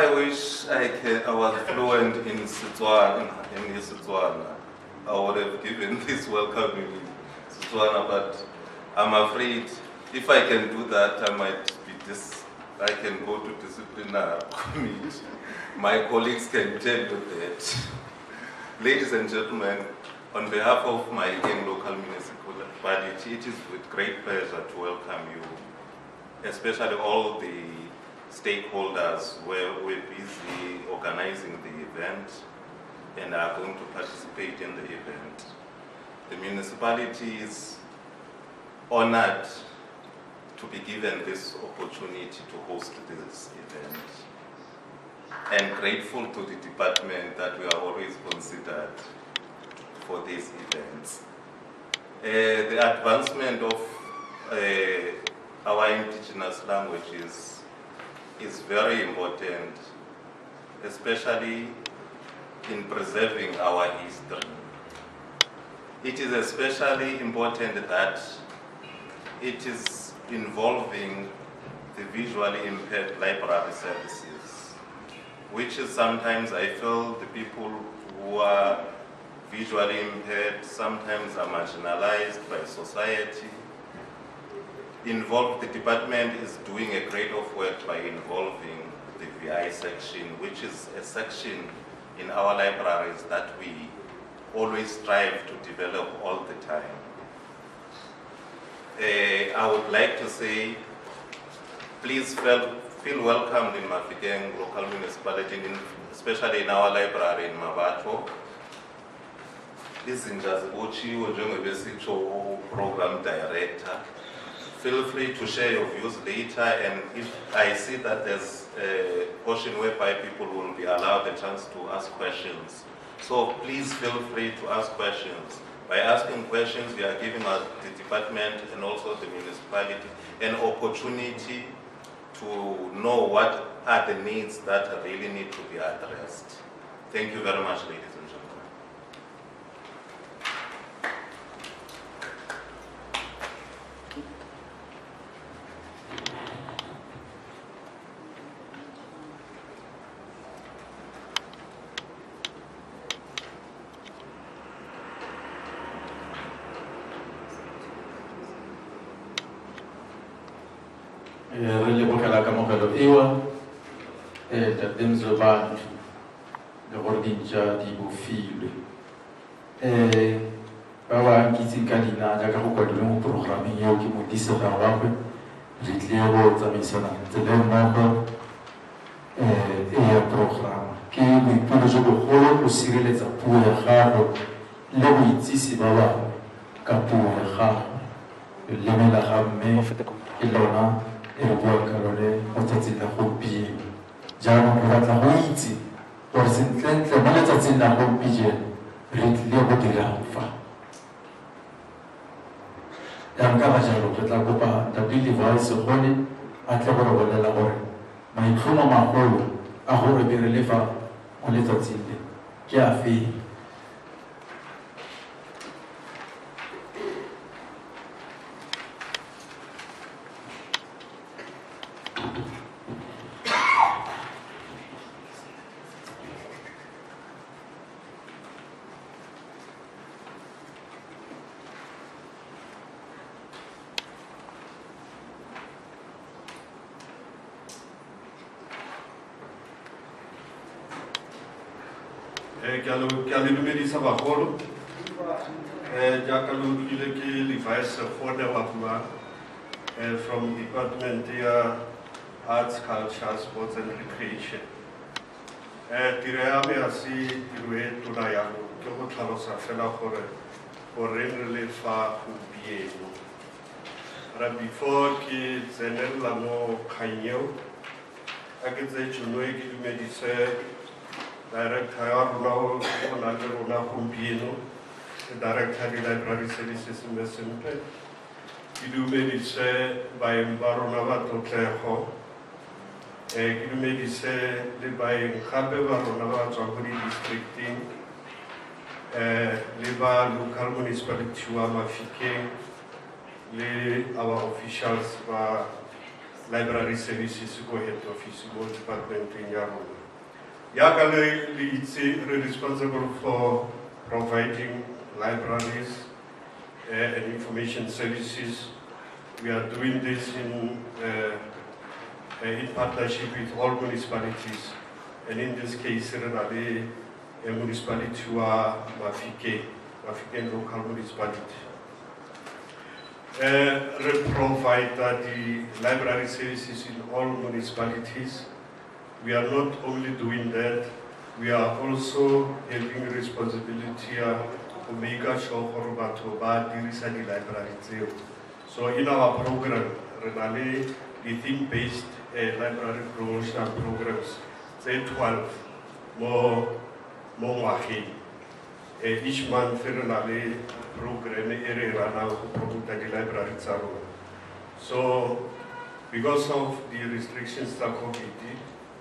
I wish I was fluent in Setswana, I would have given this welcome in Setswana, but I'm afraid if I can do that, I can go to disciplinary committee. My colleagues can tell you that. Ladies and gentlemen, on behalf of my local municipality, it is with great pleasure to welcome you, especially all the stakeholders where we're busy organizing the event and are going to participate in the event. The municipality is honored to be given this opportunity to host this event, and grateful to the department that we are always considered for these events. The advancement of our indigenous languages is very important, especially in preserving our history. It is especially important that it is involving the visually impaired library services, which is sometimes I feel the people who are visually impaired sometimes are marginalized by society. The department is doing a great of work by involving the VI section, which is a section in our libraries that we always strive to develop all the time. I would like to say, please feel welcomed in Mafikeng local municipality, especially in our library in Mmabatho. This is Njazi program director. Feel free to share your views later, and if I see that there's a portion whereby people will be allowed a chance to ask questions. So please feel free to ask questions. By asking questions, we are giving the department and also the municipality an opportunity to know what are the needs that really need to be addressed. Thank you very much, ladies and gentlemen. Re lebogela kamogelo ewa tatleng Mmabatho le gore dintša di bofilwe ba ba nkitseng ka dina jaaka go kwadilwe mo programeng eo ke modisega wagwe re tlile go tsamaisana tsela mmogo ya programa ke boipelo jo bogolo go sireletsa puo ya gago le go itsise ba bangwe ka puo ya gago. Leleme la ga mme ke lona e re bua ka lone mo tsatsing la gompieno. Jaanong re batla go itse gore sentlentle mo letsatsing la gompieno re tlile go dirang fa. Yang ka ga jalo re tla kopa Ntate Levi Segone a tle go re bolela gore maitlhomo magolo a gore be re lefa mo letsatsing le ke a feng. Ke a le dumedisa bagolo jaaka lo utlwile ke Levi Segone wa bua from Department ya Arts, Culture, Sports and Recreation. Tiro ya me a se tiro e tona yalo ke go tlhalosa fela gore goreng re le fa gompieno. Before ke tsenelela mo kgang eo a ke tse tšhono e ke dumedise Director ya rona o na le rona gompieno, Director di Library Services Mmesempe, ke dumedise baeng ba rona ba Tlotlego, ke dumedise le baeng gape ba rona ba tswang ko di-districting, le ba local municipality wa Mafikeng, le our officials ba library services go head office go department in ya rona. Yaka le itse re responsible for providing libraries and information services. We are doing this in partnership with all municipalities, and in this case, a municipality Mafike local municipality. We provide the library services in all municipalities. We are not only doing that, we are also having responsibility to make sure that the library. So in our program, the theme-based library promotional programs, say 12 more. Each month, we program to promote the library. So, because of the restrictions of COVID,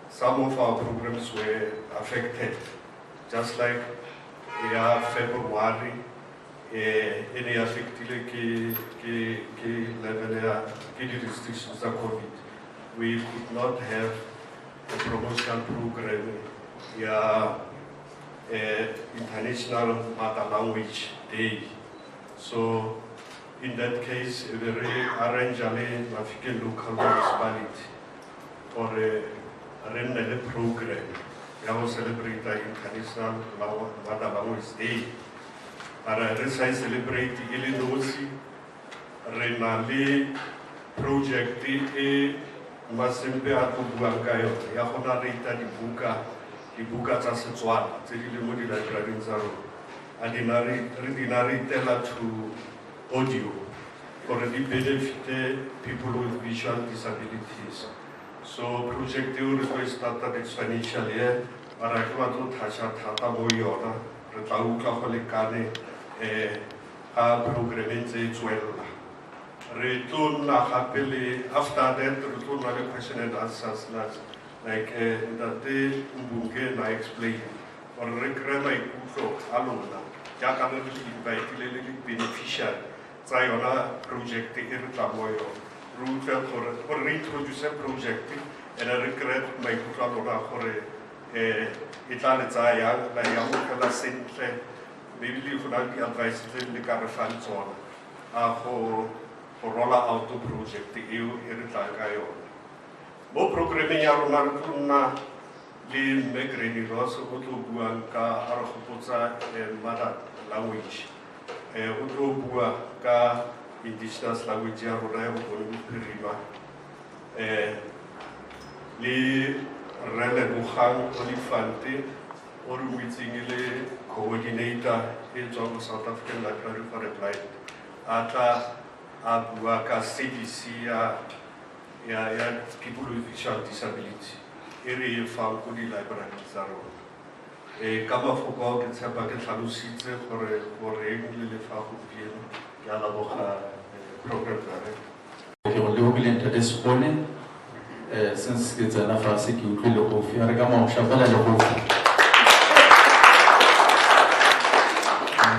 some of our programs were affected. Just like February, any affected the restrictions of COVID. We could not have a promotional program. International Mother Language Day. So, in that case, we arrange a local municipality for a program. We will celebrate the International Mother Language Day. We celebrate the Illinois Renali project Masempe Atubuangayo, Yahona Rita di buka tsa Setswana tse di leng mo di-library tsa rona a di na re tela to audio for the benefit people with visual disabilities. So project eo re tlo starta next financial year, mara ke batlo toucha thata mo yona re tla utlwa go lekane a programeng tse tswella. Re tlo nna gape le after that re tlo nna le question and answers like Ntate Mbunge na explain or rekre maikutlo a lona jaaka re invite le beneficiary tsa yona project e re tla mo yona re utlwe gore re introduce project and re kry maikutlo a lona gore e tla le tsaya la ya mo kala sentle maybe le go na di advice tse le ka re fang tsona a go rolla out project eo e re tla ka yona. Mo programming ya rona re tla le Megreni Ross o tlo buang ka a re gopotsa mother language. O tlo bua ka indigenous language ya rona ya bokone bophirima. Le Rele Bukhang Olifante o re moitseng le coordinator e tswang go South African Library for the Blind. A tla a bua ka CDC ya people with visual disability e re fang ko di-library tsa rona. Ka mafoko ao ke tshepa ke tlhalositse gore goreng le lefa gompieno ke a laboga program director. Ke go lebogile Ntate Sipone since ke tsena fase ke utlwile gofi a re ka maosha fela le gofi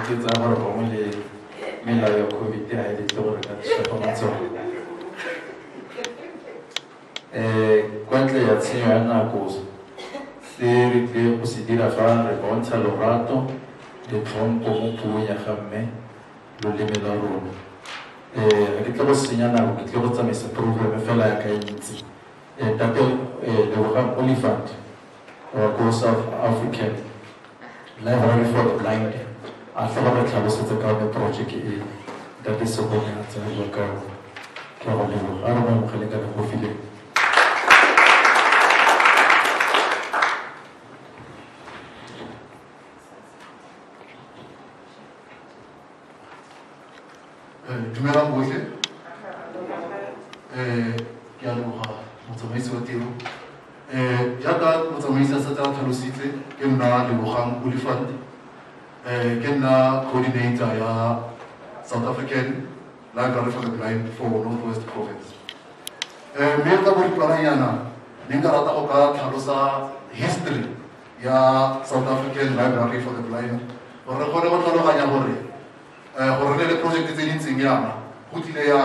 ke tsa gore bongwe le melao ya COVID a e letse gore ka tshapa matsogo kwa ntle ya tshenyo ya nako se re tle go se dira fa re bontsha lorato le tlhompho mo puong ya ga mme loleme la rona. Ga ke tle go senya nako ke tle go tsamaisa program fela ya ka e ntsi. Tate Lebogang Olifant wa ko South African Library for the Blind a tla go re tlhalosetsa ka one project e Tate Sipone a tsaya ka ke go leboga a re mo amogele ka go file. Dumelang bohle ke a leboga motsamaisi wa tiro jaaka motsamaisi a setse a tlhalositse ke nna Lebogang Olifant ke nna coordinator ya South African Library for the Blind for Northwest Province. Mme ka boriplananyana ne nka rata go ka tlhalosa history ya South African Library for the Blind gore re kgone go tlhaloganya gore gore le project tse di ntseng yana go tlile ya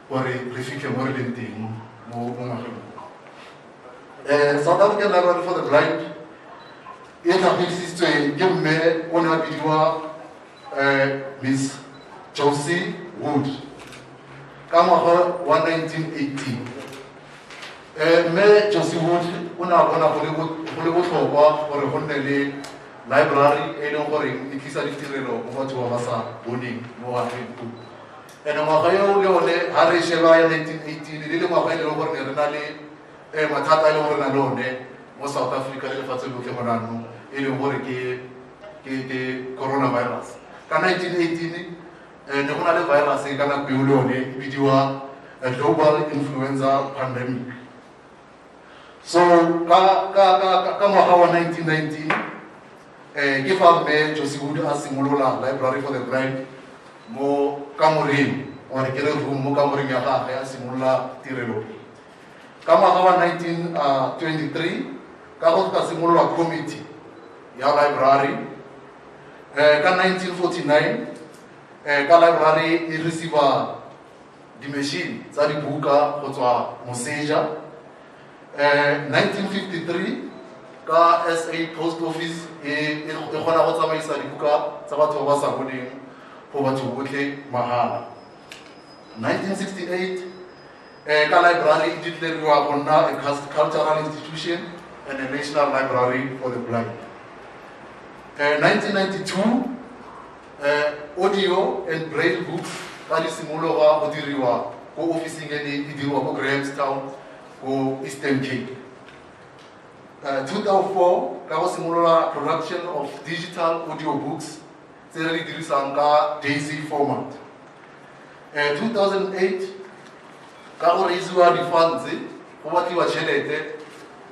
gore re fitlhe mo re leng teng mo South African Library for the Blind e tlhagisitswe ke mme o ne a bidiwa Miss Josie Wood ka ngwaga wa 1918. Mme Josie Wood o ne a bona go le botlhokwa gore go nne le library e leng gore e tlisa ditirelo mo batho ba ba sa boneng mo Afrika. And ngwaga eo le one ha re sheba ya 1918 le ngwaga e leng gore ne re na le mathata e leng gore na le one mo South Africa le lefatshe lotlhe mo nanong e leng gore ke coronavirus. Ka 1918 ne go na le virus ka nako eo le one e bidiwa a global influenza pandemic. So ka ngwaga wa 1919 ke fa mme Josie Wood a simolola Library for the Blind mo kamoreng or ke re room mo kamoreng ya gagwe a simolola tirelo. Ka ngwaga wa 1923 ka go ka simolola committee ya library. Ka 1949 ka library e receiva di-machine tsa dibuka go tswa moseja. 1953 ka SA Post Office e kgona go tsamaisa dibuka tsa batho ba ba sa boneng go batho botlhe mahala. 1968 ka library e declariwa go nna a cultural institution and a national library for the blind. 1992 audio and braille books ka di simologa go diriwa go officing e diriwa go Grahamstown go Eastern Cape. 2004 ka go simolola production of digital audiobooks tse re di dirisang ka DAISY format. 2008 ka go raisiwa di-funds go batliwa tšhelete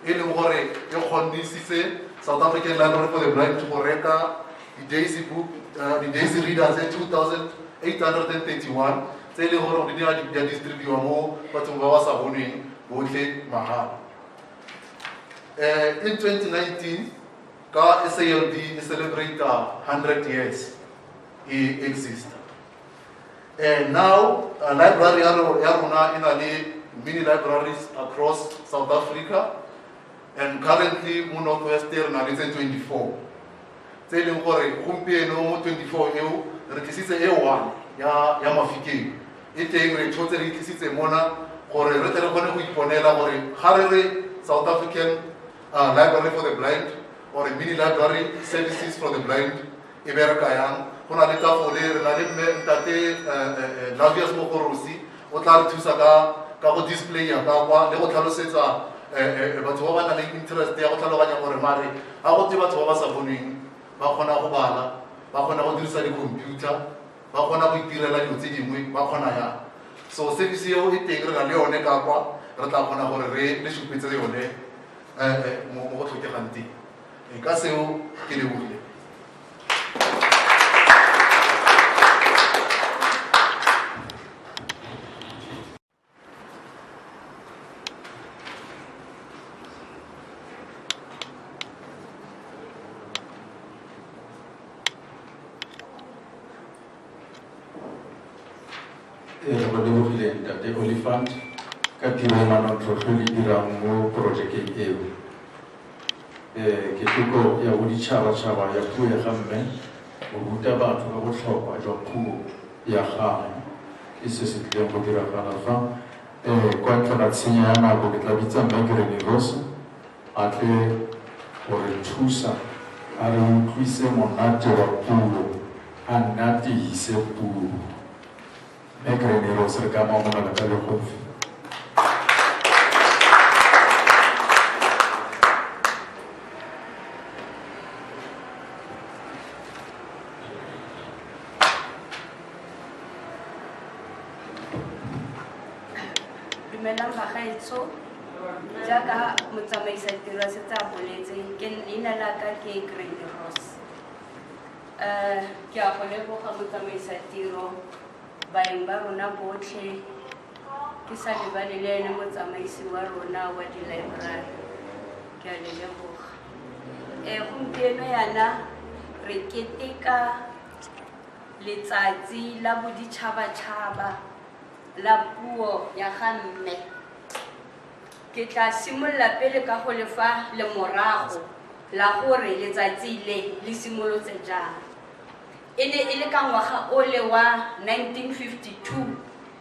e leng gore e kgonnisitse South African Library for the Blind go reka di-DAISY book di-DAISY readers 2,831 tse e leng gore di a distribuwa mo bathong ba ba sa boneng botlhe mahala. In 2019 ka SALD e celebrate 100 years e exist. Now library ya rona e na le mini libraries across South Africa, and currently mo Northwest re na le 24 tse leng gore gompieno mo 24 eo re tlisitse e one ya Mafikeng e teng re tshotse re tlisitse mona gore re tle re kgone go iponela gore ga re South African Library for the Blind or a mini library services for the blind e bereka yang. Go na le tafole re na le ntate Lavius Mokorosi o tla re thusa ka go display ya ka kwa le go tlhalosetsa batho ba ba nang le interest ya go tlhaloganya gore mare ga go te batho ba ba sa boneng ba kgona go bala, ba kgona go dirisa di-computer, ba kgona go itirela dilo tse dingwe, ba kgona yang. So service eo e teng re na le yone ka kwa re tla kgona gore re šupetse yone mo go tlhokegang teng. Ka seo ke lebogile. Ntate Olifant ka tiro e manontlhotlho le dirang mo projekeng eo. Ke toko ya boditšhabatšhaba ya puo ya ga mme go ruta batho ka botlhokwa jwa puo ya gagwe ke se se tlileng go diragala fa kwa ntle ga tshenyo ya nako ke tla bitsa Mme Rose a tle gore thusa a re utlwise monate wa puo a nnatise puo. Mme Rose re ka mamogela ka legofi. Dumelang bagaetsho, jaaka motsamaisa tiro a setse a boletse ke leina la ka ke Rose. Ke a go leboga motsamaisa tiro baeng ba rona botlhe ke sa lebale le ene motsamaisi wa rona wa di-library ke a le leboga. Gompieno yana re keteka letsatsi la boditšhabatšhaba la puo ya ga mme. ke tla simolla pele ka go lefa lemorago la gore letsatsi le simolotse jang. E ne e le ka ngwaga o le wa 1952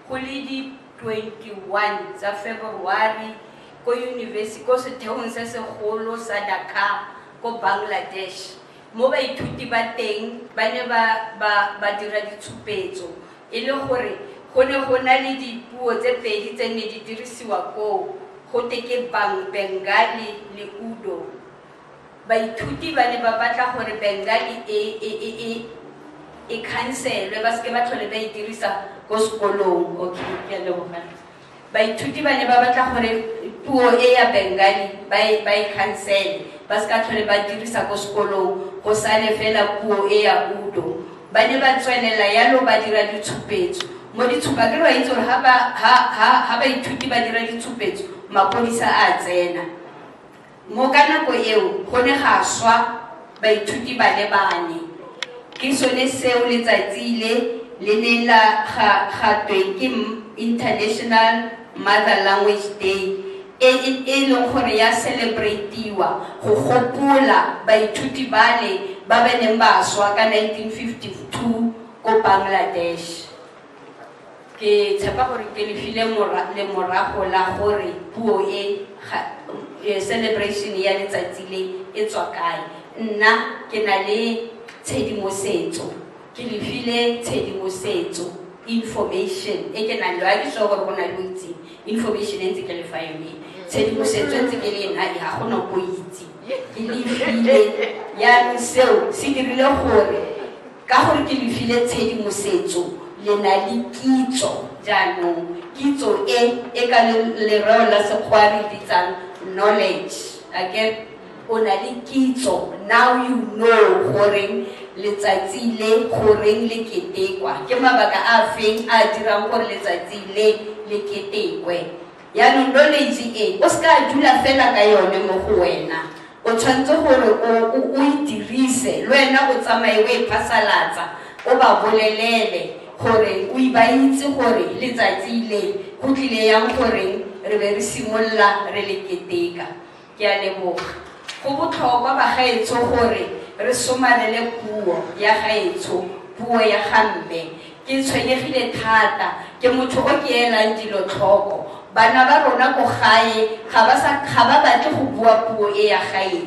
go le di 21 tsa February ko university ko setheong se segolo sa Dhaka ko Bangladesh, mo baithuti ba teng ba ne ba dira ditshupetso e le gore go ne go na le dipuo tse pedi tse ne di dirisiwa ko go teke Bengali le Urdu. Baithuti ba ne ba batla gore Bengali e cancelwe ba se ba tlhole ba e dirisa ko sekolong. Okay, ke a leboga. Baithuti ba ne ba batla gore puo e ya Bengali ba e cancel ba se ka tlhole ba dirisa ko sekolong go sale fela puo e ya Urdu. Ba ne ba tswelela yalo ba dira ditshupetso mo ditshupa ke ba itse gore ha baithuti ba dira ditshupetso mapodisa a tsena mo ka nako eo go ne ga swa baithuti ba le bane. Ke sone seo letsatsi le ne la ga ke International Mother Language Day e leng gore ya celebrate-iwa go gopola baithuti bale ba ba neng ba swa ka 1952 ko Bangladesh. Ke tshepa gore ke lefile lemorago la gore puo celebration ya letsatsi le e tswa kae. Nna ke na le tshedimosetso, ke lefile tshedimosetso, information e ke na le a ke so gore go na le itse information e ntse ke le fa yone, tshedimosetso ntse ke le nna ga gona go itse ke lefile ya seo se dirile gore ka gore ke lefile tshedimosetso le na le kitso jaanong kitso e ka lereo la Sekgowa re bitsang knowledge. Again, o na le kitso, now you know goreng letsatsi le goreng le ketekwa ke mabaka a feng a dirang gore letsatsi le ketekwe. Yaanong knowledge e o ska dula fela ka yone mo go wena, o tshwanetse gore o e dirise le wena o tsamaye o e phasalatsa o ba bolelele gore o ba itse gore letsatsi le go tlile yang gore re be re simolla re le keteka. Ke a leboga. Go botlhokwa ba gaetsho gore re somarele puo ya gaetsho, puo ya gamme. Ke tshwenyegile thata ke motho o ke elang dilo tlhoko. Bana ba rona ko gae ga ba batle go bua puo e ya gae,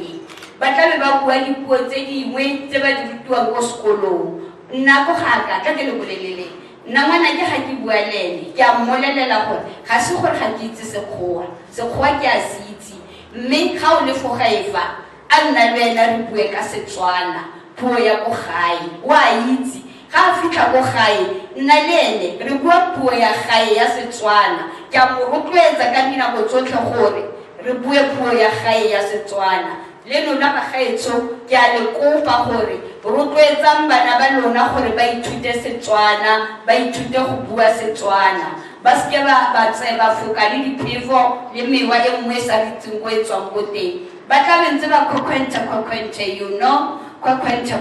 ba tla be ba bua dipuo tse dingwe tse ba di rutiwang ko sekolong. Nna ko ga ke le bolelele nna ngwana ke ga ke bua le ene ke a mmolelela gore ga se gore ga ke itse Sekgowa ke a se itse, mme ga o le fo gaefa a nna le wena re bue ka Setswana, puo ya ko gae. O a itse ga a fitlha ko gae nna le ene re bua puo ya gae ya Setswana. Ke a mo rotloetsa ka dinako tsotlhe gore re bue puo ya gae ya Setswana. Le lona ba gaetsho ke a le kopa gore rotloetsang bana ba lona gore ba ithute Setswana, ba ithute go bua Setswana, ba seke ba tseba foka le diphefo le mewa e nngwe sa ritseng ko e tswang ko teng. Ba tla bentse ba kwakwente, you know, kwakwente,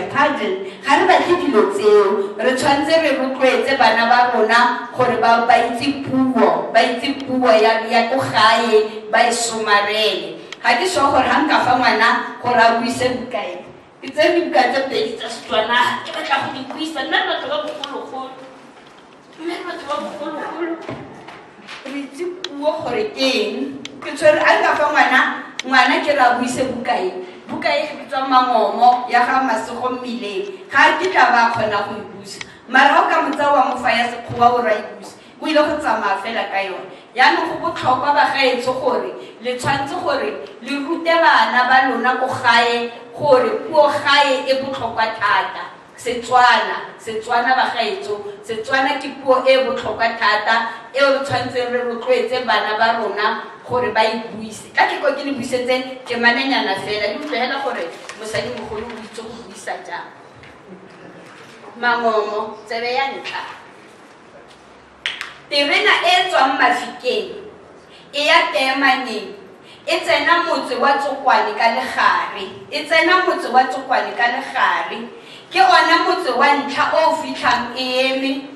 pardon. Ga re batle dilo tseo, re tshwanetse re rotloetse bana ba rona gore ba itse puo ya ko gae, ba e somarele. Ga ke so gore ga nka fa ngwana gore a buise bukae, ke tse dibuka tse pedi tsa Setswana ke batla go di buisa. Nna batho ba bogologolo re itse puo gore ke eng. Ke tshwere a nka fa ngwana ke ra buise bukae e bitswa Mangomo ya ga Masego Mmileng. Ga ke tla ba kgona go e busa, mara o ka motsa wa mo fa ya Sekgowa o ra e busa, o ile go tsamaya fela ka yone. Yaanong go botlhokwa ba gaetsho gore le tshwanetse gore le rute bana ba lona ko gae gore puo gae e botlhokwa thata. Setswana ba gaetsho, Setswana ke puo e botlhokwa thata e re tshwanetseng re rotloetse bana ba rona gore ba e buise. Ka ke le buisetse ke manenyana fela, di utlwela gore mosadi mogolo o itse go buisa jang. Mangomo, tsebe ya ntlha. Terena e tswang Mafikeng e ya Teemaneng e tsena motse wa Tsokwane ka legare. Ke ona motse wa ntlha o fitlhang eme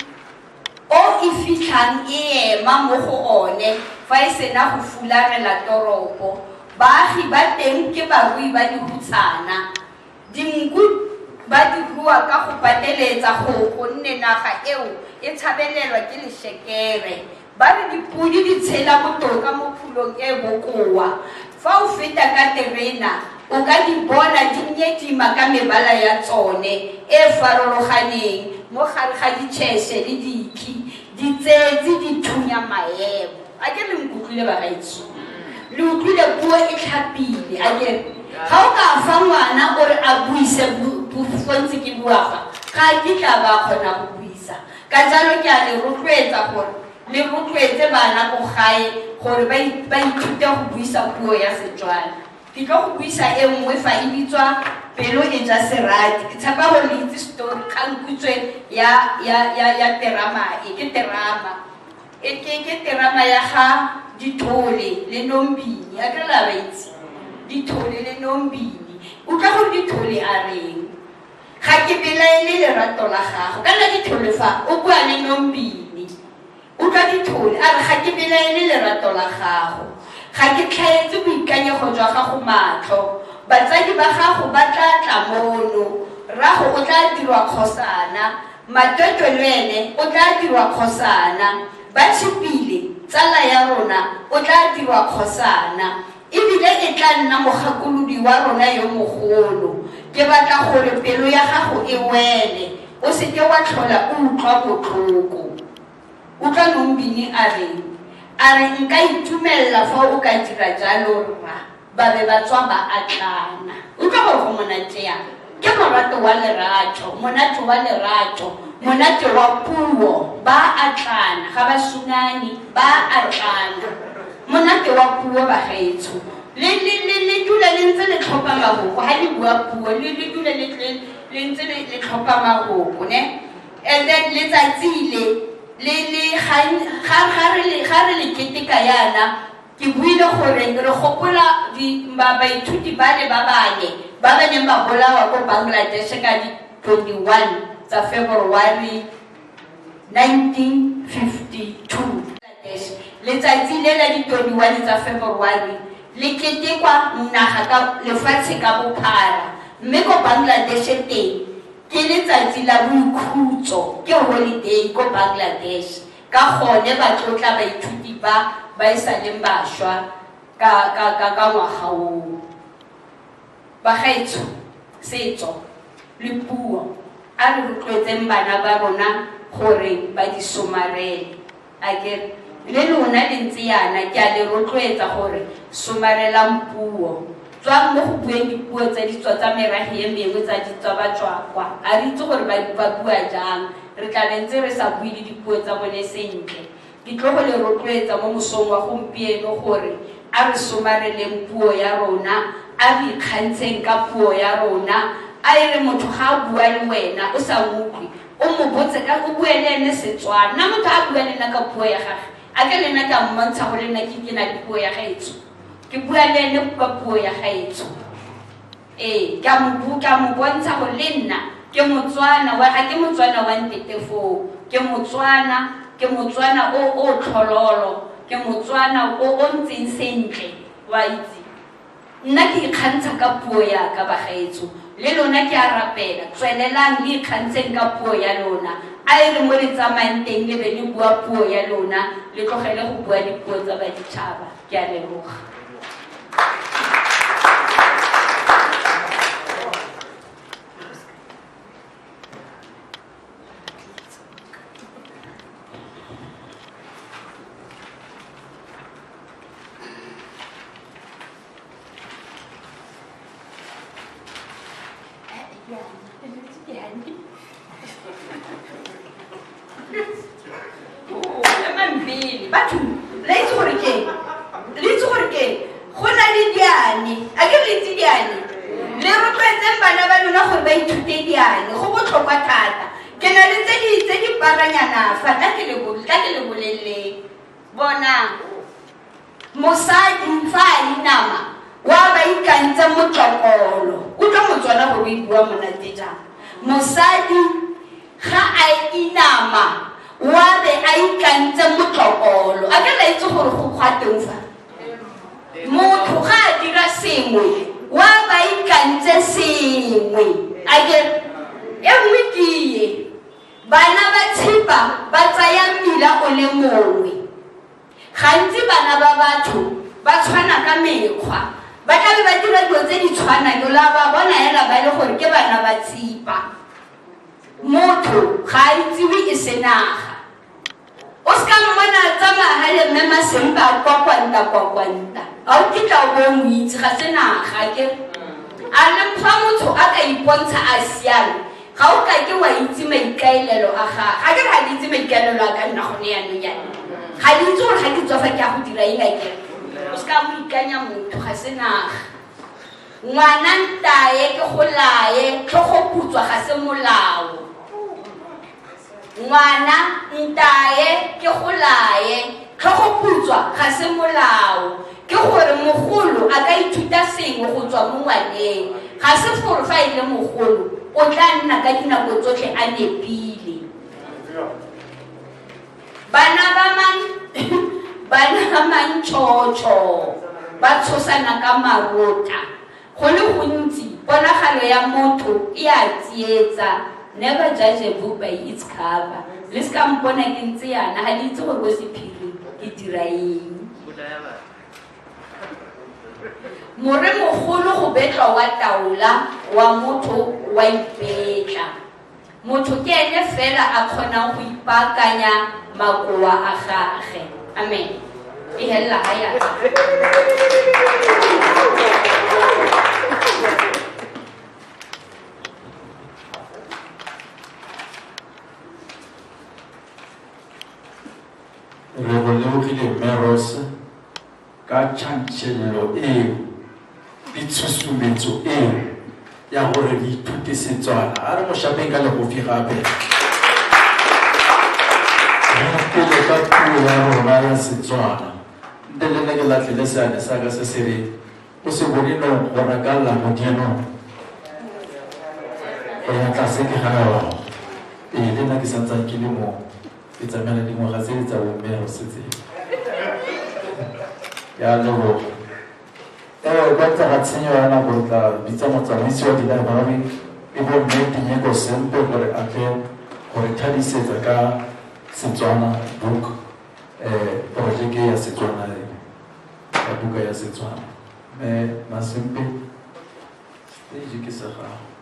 o e fitlhang e ema mo go one fa e sena go fularela toropo. Baagi ba teng ke barui ba dihutsana. Dinku ba di rua ka go pateletsa gonne naga eo e tshabelelwa ke lešekere. Ba re dipudi di tshela botoka mo phulong e bokoa. Fa o feta ka terena o ka di bona di nyedima ka mebala ya tsone e farologaneng mo gare ga ditšhese le dikhi, ditsetsi di thunya maemo. A ke le nkutlwile bagaetsho? Le utlwile puo e tlhapile? A ke ga o ka fa ngwana gore a buise fontse ke buaga, ga ke tla ba kgona go buisa. Ka jalo ke a le rotloetsa gore le rotloetse bana ko gae gore ba ithute go buisa puo ya Setswana. Ke tlo go buisa e nngwe fa e bitswa Pelo e ja serati. Ke tshepa gore le itse story kgangkutswe ya terama e. Ke terama ke terama ya ga Dithole le Nombini. A ke la ba itse Dithole le Nombini. O tla gore Dithole a reng? Ga ke belaele lerato la gago. Kana Dithole fa o bua le Nombini. O tla Dithole a re ga ke belaele lerato la gago. Ga ke tlhaetse boikanyego jwa gago matlho. Batsadi ba gago ba tla tla mono. Rago o tla dirwa kgosana. Matoto le ene o tla dirwa kgosana. Ba tshipile tsala ya rona o tla dirwa kgosana. Ebile e tla nna mogakolodi wa rona yo mogolo. Ke batla gore pelo ya gago e wele. O seke wa tlhola o utlwa botlhoko. Utlwa Nombini a reng? A re nka itumella fa o ka dira jalo rra. Ba be ba tswa ba atlana. Utlwa gore go monate yang? Ke morato wa lerato, monate wa lerato, monate wa puo. Ba atlana, ga ba sunane, ba atlana. Monate wa puo ba gaetsho. Le dula le ntse le tlhopha maboko ha le bua puo, le dula le ntse le tlhopha maboko, ne? And then letsatsi le ga re le keteka yana, ke buile gore re gopola baithuti ba le ba bane ba neng ba bolawa ko Bangladesh ka di 21 tsa February 1952. Letsatsi le la di 21 tsa February le ketekwa naga ka lefatshe ka bophara, mme ko Bangladesh teng ke letsatsi la boikhutso, ke holiday ko Bangladesh. Ka gone ba tlotla baithuti ba e sa leng bašwa ka ngwaga oo. Bagaetsho, setso le puo a re rotloetseng bana ba rona gore ba di somarele. A ke le lona le ntse yana ke a le rotloetsa gore somarelang puo. Tswang mo go bueng dipuo tsa ditswa tsa meragi e mengwe tsa ditswa batswakwa. A re itse gore ba bua jang. Re tla be ntse re sa bue le dipuo tsa bone sentle. Ke tlo go le rotloetsa mo mosong wa gompieno gore a re somareleng puo ya rona, a re ikgantsheng ka puo ya rona. A re motho ga a bua le wena o sa utlwe, o mo botse ka o bue le ene Setswana. Na motho a bua le nna ka puo ya gage, a ke le nna ka mmontsha go le nna ke na le puo ya gaetsho, ke bua le ene ka puo ya gaetsho. Ka mo bontsha go le nna ke Motswana ga ke Motswana wa Ntetefo, ke Motswana o tlhololo, ke Motswana o ntseng sentle. Wa itse nna ke ikgantsha ka puo ya ka bagaetsho, le lona ke a rapela tswelelang le ikgantsheng ka puo ya lona. A re mo le tsamayang teng le be le bua puo ya lona, le tlogele go bua dipuo tsa baditšhaba. Ke a leboga. Mosadi fa a inama wa ba ikantsa motlokolo. O tlo Motswana go bua monate jang. Mosadi ga a inama wa be a ikantse motlokolo a ka la itse gore go kgwateng fa motho ga a dira sengwe wa ba ikantse sengwe a ke e nngwe ke bana ba tshipa ba tsaya mmila o le mongwe gantsi bana ba batho ba tshwana ka mekgwa ba tla be ba dira dilo tse di tshwanang la ba bona hela ba le gore ke bana ba tsipa motho ga a itsewe e senaga o ska mmona tsamaya le mme Masempa kwakwanta a o kitla o bo mo itse ga senaga ke a le mfa motho a ka ipontsha a siame ga o ka ke wa itse maikaelelo a ga ke ga di itse maikaelelo a ka nna go ne yanong yana ga di itse gore ga di tswa fa ke a go dira eng a ke o ska mo ikanya motho ga senaga ngwana ntaye ke go laye tlhogo putswa ga se molao ngwana ntaye ke go laye tlhogo putswa ga se molao ke gore mogolo a ka ithuta sengwe go tswa mo ngwaneng ga se gore fa e le mogolo o tla nna ka dinako tsotlhe a nepile bana ba mantšhotšho ba tshosana ka marota go le gontsi ponagalo ya motho e a tsietsa never judge a book by its cover le ska mpona ke ntse yana ga di itse gore go sephiring ke dira eng more mogolo go betlwa wa taola wa motho wa ipetla motho ke ene fela a kgonang go ipaakanya makoa a gage amen e hella ha ya re bologile Meros ka tšhantšhelelo eo le tshusumetso eo ya gore di ithute Setswana a re mošapeng ka legofi gape pele ka puo ya rona ya Setswana nte le ne ke latlhile seane sa ka se se re o se bone no go reka lamodino go ya tlase ke ga le nna ke santsang ke le mo ke tsamela dingwaga tse di tsa bommero setseng ya leboga kwa tsa ga tshenyo ya nako re tla bitsa motsamaisi wa dilaeborari e bo mme Tinyeko Sempe gore a tle gore thadisetsa ka Setswana book projeke ya Setswana ya buka ya Setswana mme Masempe stage ke sa gago.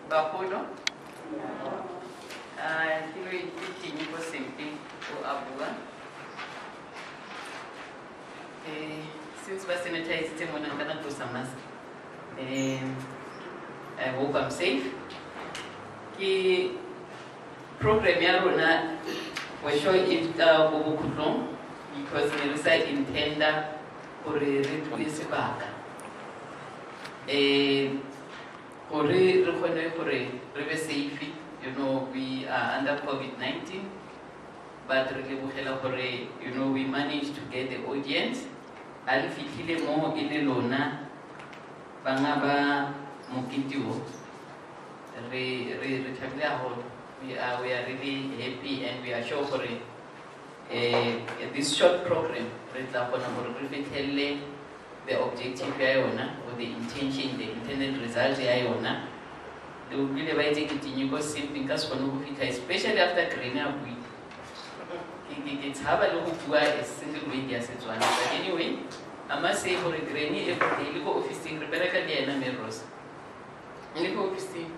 Bagolo ke lo itse go sempe o a bua since ba sanitize tse mona ka nako sa mas I hope I'm safe ke program ya rona we show it go bokhutlong because ne re sa intenda gore re dule sebaka gore re kgone gore re be safe. You know, we are under COVID-19, but re lebogela gore, you know, we managed to get the audience. A le fitlhile mo e le lona banga ba mokete o re thabile haholo. We are really happy and we are sure for this short program re tla kgona gore re fitlhelle the objective ya yona or the intention, the intended result ya yona. They will really buy it in you simply because especially after Green up week. It's have a look to a single way as it's one. But anyway, I must say for a granny every day, go office in Rebecca Diana Meros. Go office in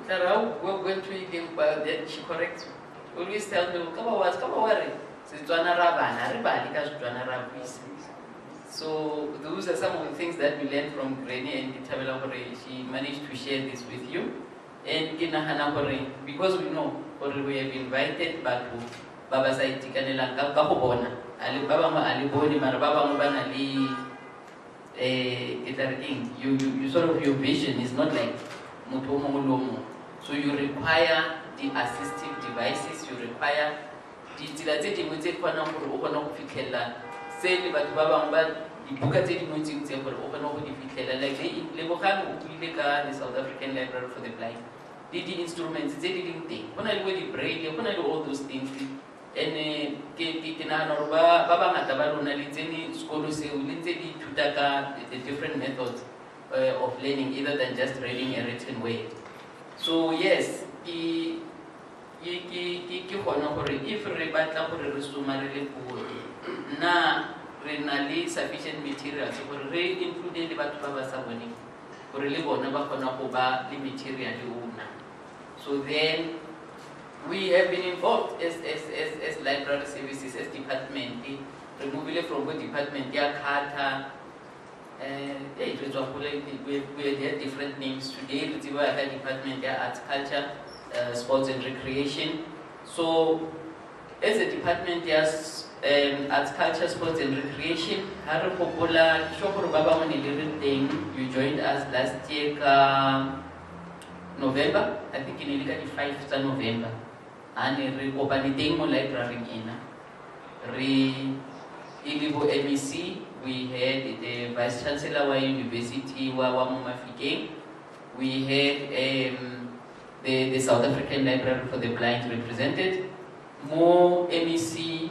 Tarau, we're going to eat but then she corrects. Always tell me, come on, worry. Since Joanna Rabana, everybody has Joanna Rabis. So those are some of the things that we learned from Granny and Tabela Hore. She managed to share this with you. And Kinahana Hore, because we know Hore we have invited Batu ba ba sa itekanelang ka go bona ba bangwe a le bone mara ba bangwe ba na le you sort of, your vision is not like motho o mongwe le o mongwe. So you require the assistive devices, you require ditsela tse dingwe tse kgonang gore o kgone go fitlhelela se le batho ba bangwe ba dibuka tse dingwe tse gore o kgone go di fitlhelela. Like Lebogang o buile ka the South African Library for the Blind, le di-instruments tse di leng teng, go na le bo di-braille, go na le all those things. And ke nagana gore ba bangata ba rona le tsene sekolo seo le ntse di ithuta ka the different methods of learning either than just reading a written word. So yes, ke gona gore if re batla gore re somarele puo na re na le sufficient materials gore re include le batho ba ba sa boneng gore le bona ba kgona go ba le material una. So then we have been involved as library services, as department, removing from what department, Kata, we had different names. Today, we have a department, arts, culture, sports and recreation. So, as a department, yes, arts, culture, sports and recreation, Harry Popola, Shopper Baba, when you joined us last year, November, I think in the 5th of November. And we opened mo library ina. Ilibo MEC, we had the Vice Chancellor wa University wa Mmabatho. We had the South African Library for the Blind represented. Mo MEC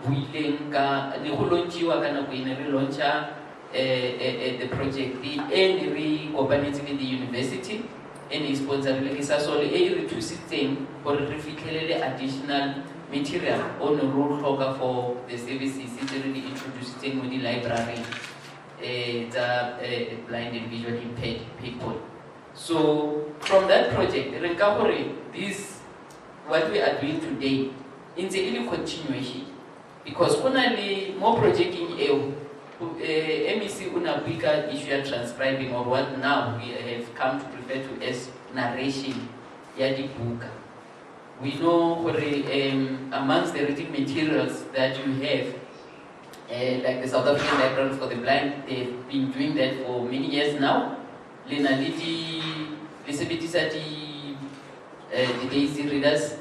willing ka ni go launchiwa kana go ina re launcha the project and re cooperative with the university. Any sponsor release so re thusitseng gore re fitlhelele additional material on the road tlhoka for the services tse re di introducing mo di library tsa blind and visually impaired people. So from that project re ka gore this what we are doing today in the continuation because only more projecting MEC una bigger issue of transcribing or what now we have come to refer to as narration ya di book. We know amongst the reading materials that you have, like the South African Library for the Blind, they've been doing that for many years now. Lena liti lisebetisa di daisy readers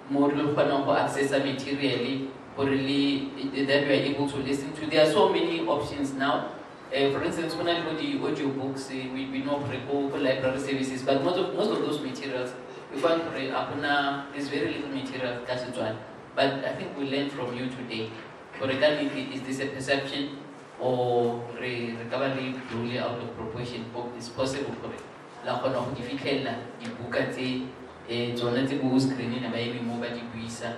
more to access materially or really that we are able to listen to. There are so many options now. For instance, when I go to the audiobooks, we know for library services, but most of those materials, we find there's very little material Setswana. But I think we learned from you today. For regarding is this a perception or recovery truly out of proportion? It's possible for it. La kono go fitlhela dibuka tse tsona tse go screen na ba mo ba di buisa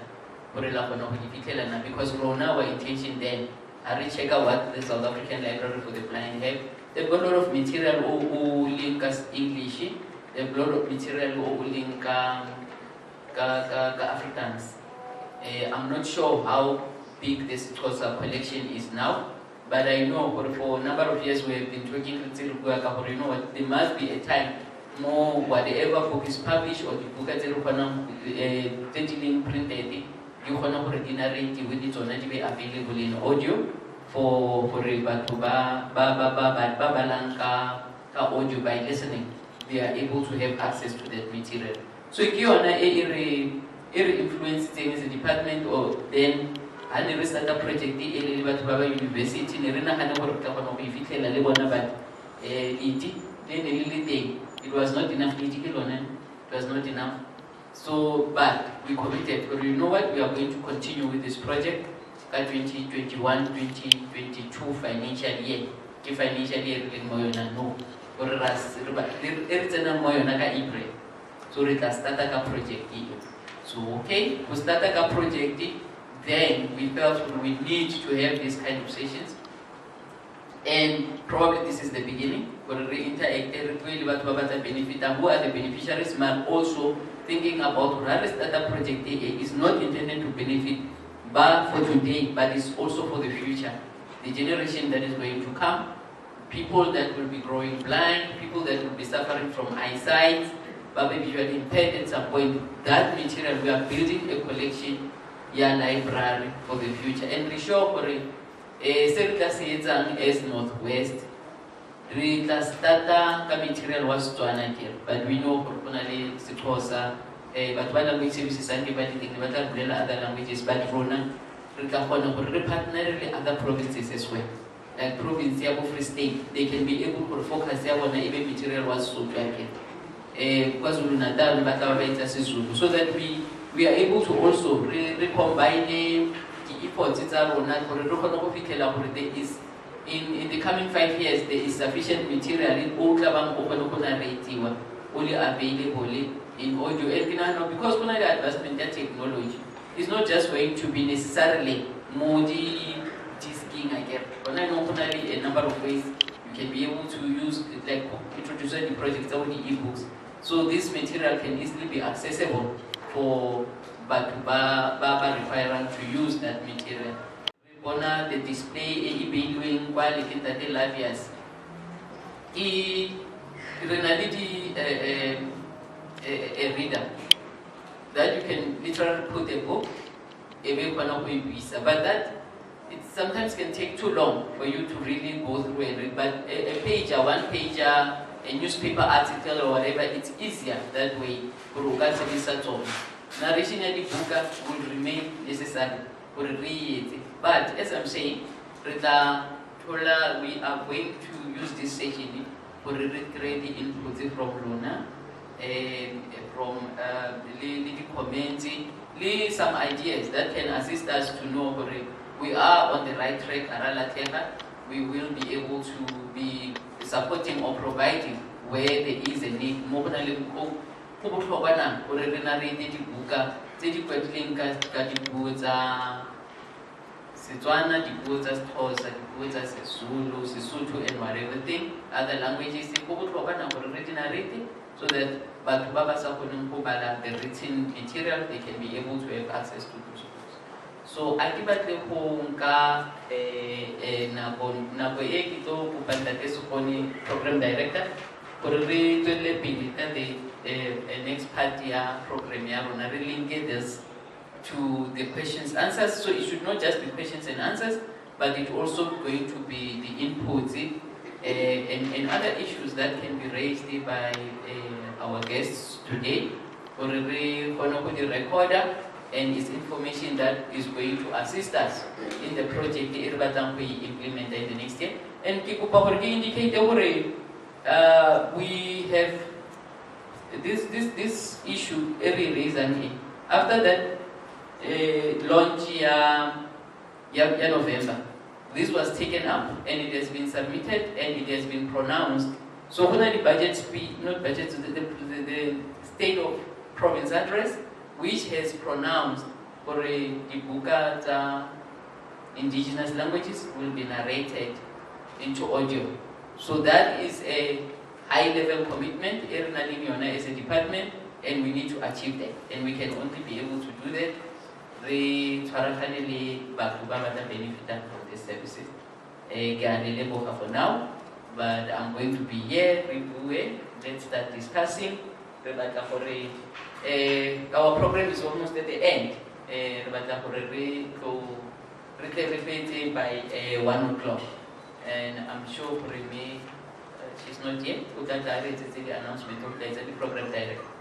gore la kono go fitlhela na because rona our intention then I check out what the South African Library for the Blind have. They've got a lot of material who link us English. They've got a lot of material who link Africans. I'm not sure how big this Xhosa collection is now, but I know for a number of years we have been talking to Tsirukuaka, you know what, there must be a time more whatever book is published or the book at Tsirukuana printed. You can generate with it already be available in audio for to audio by listening. They are able to have access to that material. So if you are every influence things in the department or then I never start a project at University, Nerina had a but it was not enough, it was not enough. So, but we committed, but you know what, we are going to continue with this project 2021-2022 financial year. The financial year no. So we can start a project. So okay, we started a project, then we felt we need to have these kind of sessions. And probably this is the beginning. We interacted really what benefit and who are the beneficiaries, but also thinking about that project is not intended to benefit but for today, but it's also for the future. The generation that is going to come, people that will be growing blind, people that will be suffering from eyesight, but maybe visually impaired at some point. That material, we are building a collection ya library for the future. And re sure gore se re tla se etsang as Northwest, re tla starta ka material wa Setswana ke, but we know gore gona le Sexhosa, batho ba language services ba di ba tla bulela other languages, but rona re tla kgona gore re partner le other provinces as well. Like province ya Free State, they can be able to focus ya bona ebe material wa Sotho again. KwaZulu-Natal ba tla ba etsa seZulu, so that we are able to also recombine the efforts tsa rona gore re kgone go fitlhela gore there is in the coming 5 years there is sufficient material in o tla bang o kgone go narratiwa only available in audio. And because kuna the advancement of technology, it's not just going to be necessarily more disking again. But I know a number of ways you can be able to use, like introducing the projects or the ebooks. So this material can easily be accessible for but requiring to use that material. Bona the display evaluating quality that the labias. Reality a reader that you can literally put a book, but that it sometimes can take too long for you to really go through and read. But a pager, one pager, a newspaper article or whatever, it's easier that way. Narration and the book will remain necessary for read. But as I'm saying, we are going to use this session for read input from Luna, from the comments, some ideas that can assist us to know we are on the right track. We will be able to be supporting or providing where there is a need. Setswana, dipuo tsa Xhosa, dipuo tsa Sezulu, Sesotho, and whatever thing, other languages, so that batho ba ba sa kgoneng go bala the written material, they can be able to have access to those books. So a ke batle go nka nako e ke tlo kopa Ntate Sekgone, program director, gore re tswelle pele ka the next part ya program ya rona, re linke this to the questions answers. So it should not just be questions and answers, but it also going to be the inputs and other issues that can be raised by our guests today. Or the recorder and its information that is going to assist us in the project we implement in the next year. And indicate we have this issue every reason. After that launch November, this was taken up and it has been submitted and it has been pronounced. So when the budget speech, not budget, the state of province address, which has pronounced for the book indigenous languages will be narrated into audio. So that is a high-level commitment as a department, and we need to achieve that. And we can only be able to do that benefit from these services. For now, but I'm going to be here. Let's start discussing. Our program is almost at the end. By 1 o'clock, and I'm sure for me, she's not yet. The announcement of the program director.